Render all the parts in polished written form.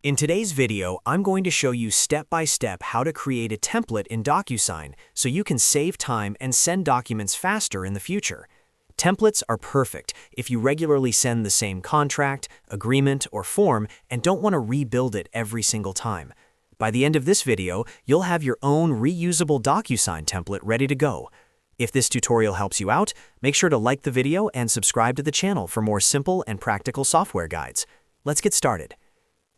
In today's video, I'm going to show you step-by-step how to create a template in DocuSign so you can save time and send documents faster in the future. Templates are perfect if you regularly send the same contract, agreement, or form and don't want to rebuild it every single time. By the end of this video, you'll have your own reusable DocuSign template ready to go. If this tutorial helps you out, make sure to like the video and subscribe to the channel for more simple and practical software guides. Let's get started.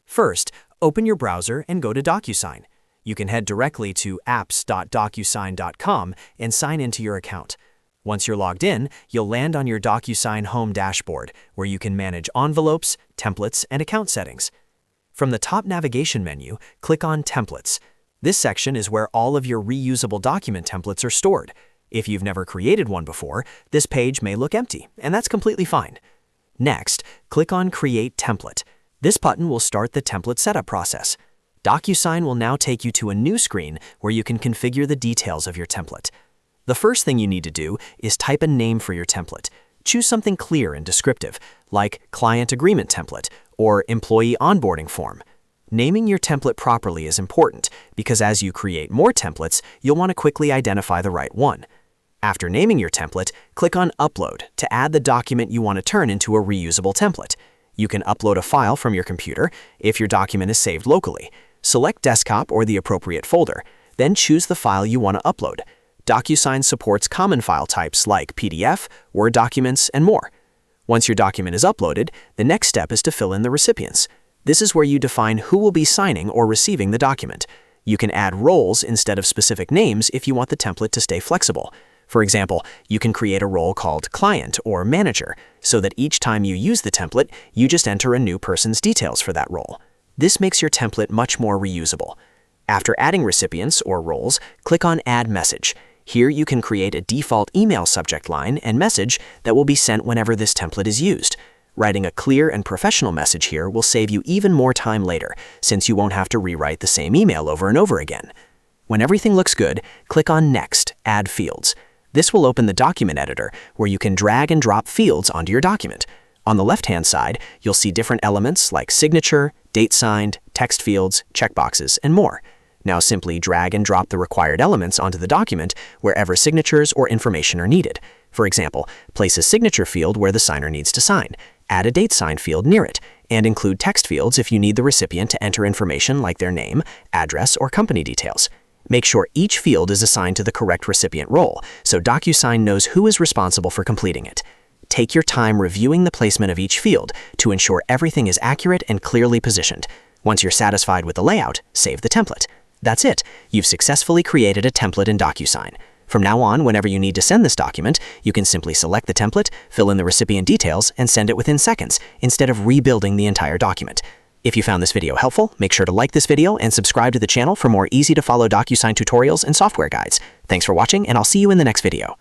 First, open your browser and go to DocuSign. You can head directly to apps.docusign.com and sign into your account. Once you're logged in, you'll land on your DocuSign home dashboard, where you can manage envelopes, templates, and account settings. From the top navigation menu, click on Templates. This section is where all of your reusable document templates are stored. If you've never created one before, this page may look empty, and that's completely fine. Next, click on Create Template. This button will start the template setup process. DocuSign will now take you to a new screen where you can configure the details of your template. The first thing you need to do is type a name for your template. Choose something clear and descriptive, like Client Agreement Template or Employee Onboarding Form. Naming your template properly is important because as you create more templates, you'll want to quickly identify the right one. After naming your template, click on Upload to add the document you want to turn into a reusable template. You can upload a file from your computer if your document is saved locally. Select Desktop or the appropriate folder, then choose the file you want to upload. DocuSign supports common file types like PDF, Word documents, and more. Once your document is uploaded, the next step is to fill in the recipients. This is where you define who will be signing or receiving the document. You can add roles instead of specific names if you want the template to stay flexible. For example, you can create a role called Client or Manager, so that each time you use the template, you just enter a new person's details for that role. This makes your template much more reusable. After adding recipients or roles, click on Add Message. Here you can create a default email subject line and message that will be sent whenever this template is used. Writing a clear and professional message here will save you even more time later, since you won't have to rewrite the same email over and over again. When everything looks good, click on Next, Add Fields. This will open the document editor, where you can drag and drop fields onto your document. On the left-hand side, you'll see different elements like signature, date signed, text fields, checkboxes, and more. Now simply drag and drop the required elements onto the document wherever signatures or information are needed. For example, place a signature field where the signer needs to sign, add a date sign field near it, and include text fields if you need the recipient to enter information like their name, address, or company details. Make sure each field is assigned to the correct recipient role, so DocuSign knows who is responsible for completing it. Take your time reviewing the placement of each field to ensure everything is accurate and clearly positioned. Once you're satisfied with the layout, save the template. That's it. You've successfully created a template in DocuSign. From now on, whenever you need to send this document, you can simply select the template, fill in the recipient details, and send it within seconds, instead of rebuilding the entire document. If you found this video helpful, make sure to like this video and subscribe to the channel for more easy-to-follow DocuSign tutorials and software guides. Thanks for watching, and I'll see you in the next video.